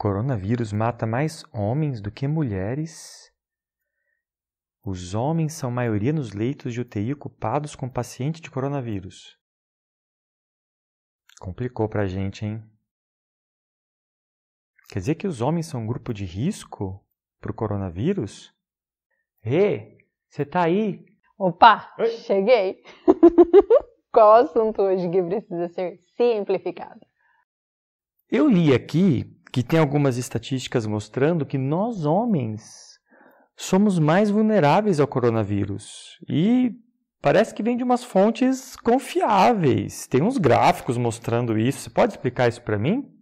Coronavírus mata mais homens do que mulheres. Os homens são maioria nos leitos de UTI ocupados com pacientes de coronavírus. Complicou pra gente, hein? Quer dizer que os homens são um grupo de risco pro coronavírus? Rê, você tá aí? Opa, cheguei! Qual assunto hoje que precisa ser simplificado? Eu li aqui que tem algumas estatísticas mostrando que nós, homens, somos mais vulneráveis ao coronavírus. E parece que vem de umas fontes confiáveis. Tem uns gráficos mostrando isso. Você pode explicar isso para mim?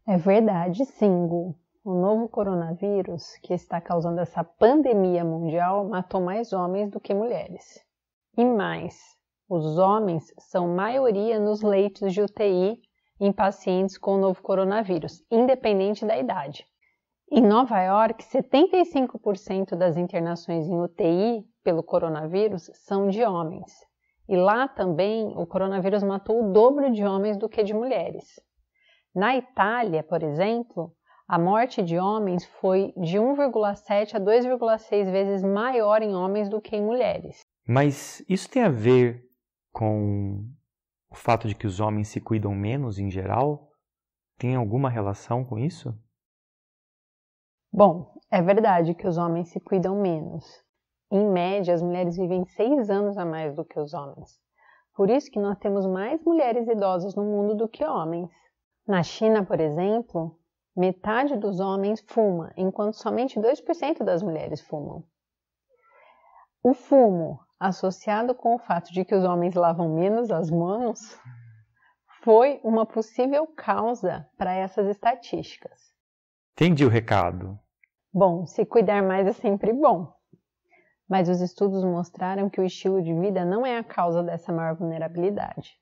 É verdade, sim, Gu. O novo coronavírus, que está causando essa pandemia mundial, matou mais homens do que mulheres. E mais, os homens são maioria nos leitos de UTI em pacientes com o novo coronavírus, independente da idade. Em Nova York, 75% das internações em UTI pelo coronavírus são de homens. E lá também o coronavírus matou o dobro de homens do que de mulheres. Na Itália, por exemplo, a morte de homens foi de 1,7 a 2,6 vezes maior em homens do que em mulheres. Mas isso tem a ver com o fato de que os homens se cuidam menos em geral? Tem alguma relação com isso? Bom, é verdade que os homens se cuidam menos. Em média, as mulheres vivem 6 anos a mais do que os homens. Por isso que nós temos mais mulheres idosas no mundo do que homens. Na China, por exemplo, metade dos homens fuma, enquanto somente 2% das mulheres fumam. O fumo, associado com o fato de que os homens lavam menos as mãos, foi uma possível causa para essas estatísticas. Entendi o recado. Bom, se cuidar mais é sempre bom. Mas os estudos mostraram que o estilo de vida não é a causa dessa maior vulnerabilidade.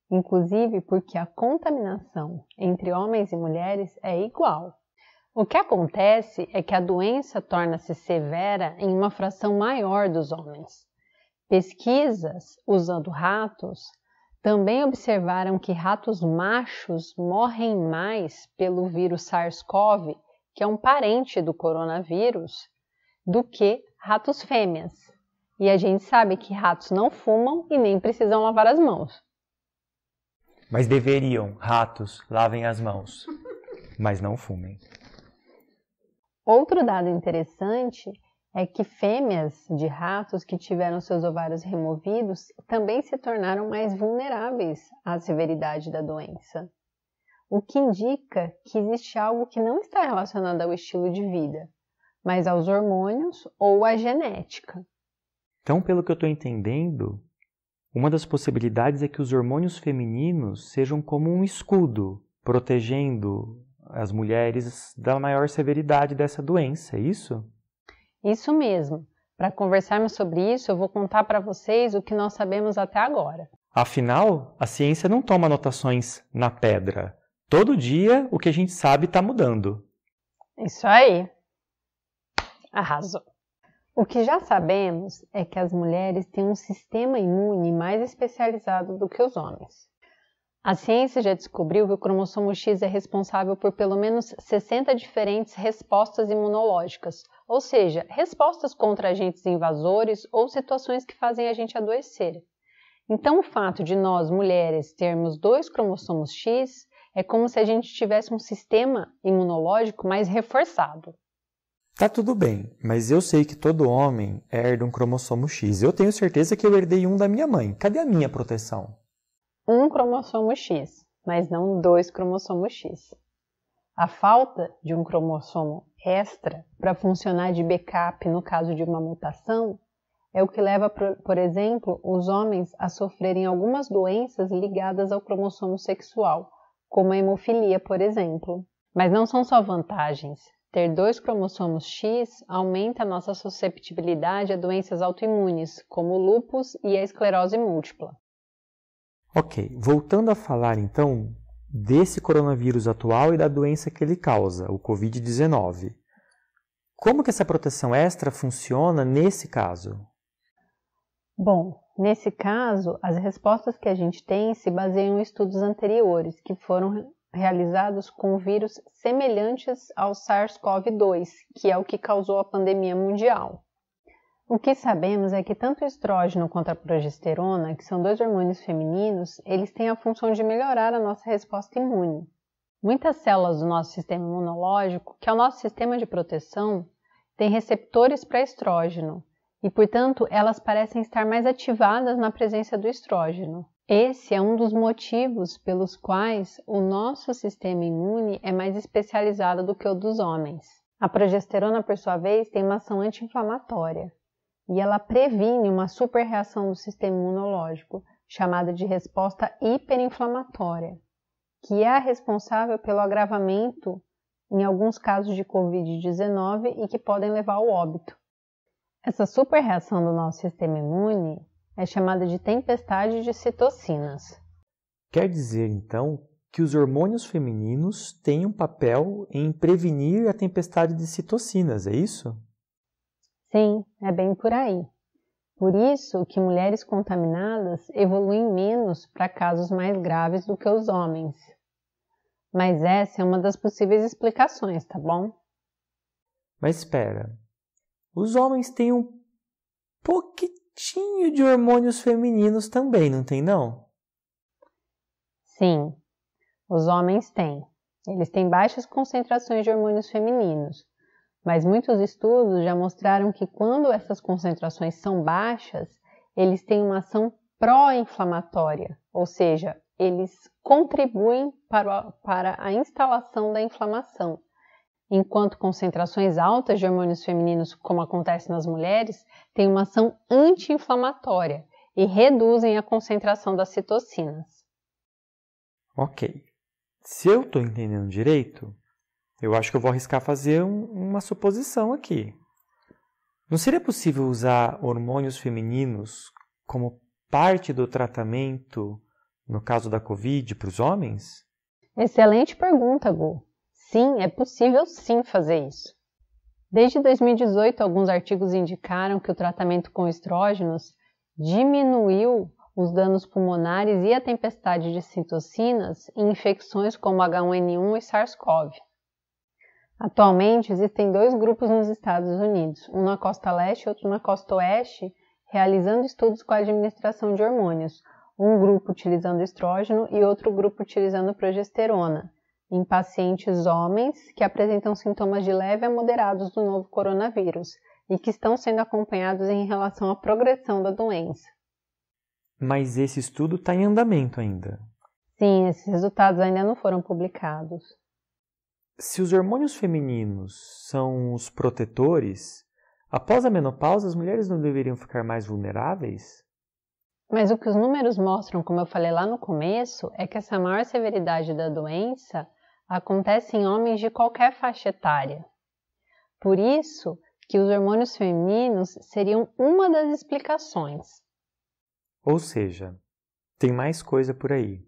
Inclusive porque a contaminação entre homens e mulheres é igual. O que acontece é que a doença torna-se severa em uma fração maior dos homens. Pesquisas usando ratos também observaram que ratos machos morrem mais pelo vírus SARS-CoV, que é um parente do coronavírus, do que ratos fêmeas. E a gente sabe que ratos não fumam e nem precisam lavar as mãos. Mas deveriam, ratos, lavem as mãos, mas não fumem. Outro dado interessante é que fêmeas de ratos que tiveram seus ovários removidos também se tornaram mais vulneráveis à severidade da doença, o que indica que existe algo que não está relacionado ao estilo de vida, mas aos hormônios ou à genética. Então, pelo que eu estou entendendo, uma das possibilidades é que os hormônios femininos sejam como um escudo, protegendo as mulheres da maior severidade dessa doença, é isso? Isso mesmo. Para conversarmos sobre isso, eu vou contar para vocês o que nós sabemos até agora. Afinal, a ciência não toma anotações na pedra. Todo dia o que a gente sabe está mudando. Isso aí. Arrasou. O que já sabemos é que as mulheres têm um sistema imune mais especializado do que os homens. A ciência já descobriu que o cromossomo X é responsável por pelo menos 60 diferentes respostas imunológicas, ou seja, respostas contra agentes invasores ou situações que fazem a gente adoecer. Então, o fato de nós, mulheres, termos 2 cromossomos X é como se a gente tivesse um sistema imunológico mais reforçado. Tá tudo bem, mas eu sei que todo homem herda um cromossomo X. Eu tenho certeza que eu herdei um da minha mãe. Cadê a minha proteção? Um cromossomo X, mas não 2 cromossomos X. A falta de um cromossomo extra para funcionar de backup no caso de uma mutação é o que leva, por exemplo, os homens a sofrerem algumas doenças ligadas ao cromossomo sexual, como a hemofilia, por exemplo. Mas não são só vantagens. Ter 2 cromossomos X aumenta a nossa susceptibilidade a doenças autoimunes, como o lúpus e a esclerose múltipla. Ok, voltando a falar então desse coronavírus atual e da doença que ele causa, o Covid-19. Como que essa proteção extra funciona nesse caso? Bom, nesse caso, as respostas que a gente tem se baseiam em estudos anteriores, que foram realizados com vírus semelhantes ao SARS-CoV-2, que é o que causou a pandemia mundial. O que sabemos é que tanto o estrógeno quanto a progesterona, que são dois hormônios femininos, eles têm a função de melhorar a nossa resposta imune. Muitas células do nosso sistema imunológico, que é o nosso sistema de proteção, têm receptores para estrógeno e, portanto, elas parecem estar mais ativadas na presença do estrógeno. Esse é um dos motivos pelos quais o nosso sistema imune é mais especializado do que o dos homens. A progesterona, por sua vez, tem uma ação anti-inflamatória e ela previne uma superreação do sistema imunológico, chamada de resposta hiperinflamatória, que é a responsável pelo agravamento em alguns casos de Covid-19 e que podem levar ao óbito. Essa superreação do nosso sistema imune é chamada de tempestade de citocinas. Quer dizer, então, que os hormônios femininos têm um papel em prevenir a tempestade de citocinas, é isso? Sim, é bem por aí. Por isso que mulheres contaminadas evoluem menos para casos mais graves do que os homens. Mas essa é uma das possíveis explicações, tá bom? Mas espera, os homens têm um pouquinho de hormônios femininos também, não tem não? Sim, os homens têm. Eles têm baixas concentrações de hormônios femininos, mas muitos estudos já mostraram que quando essas concentrações são baixas, eles têm uma ação pró-inflamatória, ou seja, eles contribuem para a instalação da inflamação, enquanto concentrações altas de hormônios femininos, como acontece nas mulheres, têm uma ação anti-inflamatória e reduzem a concentração das citocinas. Ok. Se eu estou entendendo direito, eu acho que eu vou arriscar fazer uma suposição aqui. Não seria possível usar hormônios femininos como parte do tratamento, no caso da Covid, para os homens? Excelente pergunta, Gu. Sim, é possível sim fazer isso. Desde 2018, alguns artigos indicaram que o tratamento com estrógenos diminuiu os danos pulmonares e a tempestade de citocinas em infecções como H1N1 e SARS-CoV. Atualmente, existem dois grupos nos Estados Unidos, um na costa leste e outro na costa oeste, realizando estudos com a administração de hormônios, um grupo utilizando estrógeno e outro grupo utilizando progesterona, em pacientes homens que apresentam sintomas de leve a moderados do novo coronavírus e que estão sendo acompanhados em relação à progressão da doença. Mas esse estudo está em andamento ainda. Sim, esses resultados ainda não foram publicados. Se os hormônios femininos são os protetores, após a menopausa as mulheres não deveriam ficar mais vulneráveis? Mas o que os números mostram, como eu falei lá no começo, é que essa maior severidade da doença acontece em homens de qualquer faixa etária. Por isso que os hormônios femininos seriam uma das explicações. Ou seja, tem mais coisa por aí.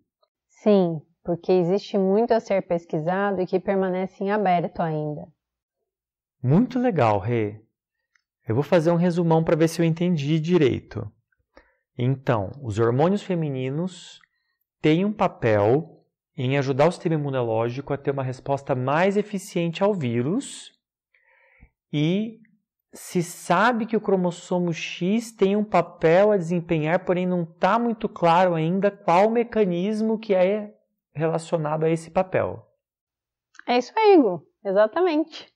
Sim, porque existe muito a ser pesquisado e que permanece em aberto ainda. Muito legal, Rê. Eu vou fazer um resumão para ver se eu entendi direito. Então, os hormônios femininos têm um papel em ajudar o sistema imunológico a ter uma resposta mais eficiente ao vírus e se sabe que o cromossomo X tem um papel a desempenhar, porém não está muito claro ainda qual mecanismo que é relacionado a esse papel. É isso aí, Gu. Exatamente.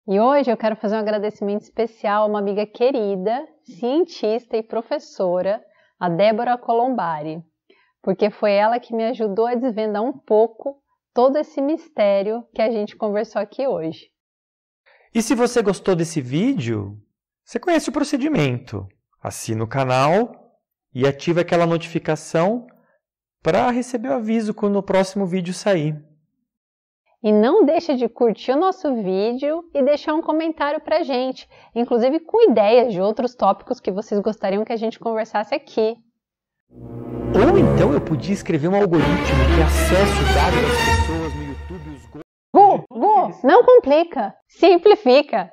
E hoje eu quero fazer um agradecimento especial a uma amiga querida, cientista e professora, a Débora Colombari, porque foi ela que me ajudou a desvendar um pouco todo esse mistério que a gente conversou aqui hoje. E se você gostou desse vídeo, você conhece o procedimento. Assina o canal e ativa aquela notificação para receber o aviso quando o próximo vídeo sair. E não deixa de curtir o nosso vídeo e deixar um comentário pra gente, inclusive com ideias de outros tópicos que vocês gostariam que a gente conversasse aqui. Ou então eu podia escrever um algoritmo que acessa o dado das pessoas no YouTube e os Gu, não complica, simplifica.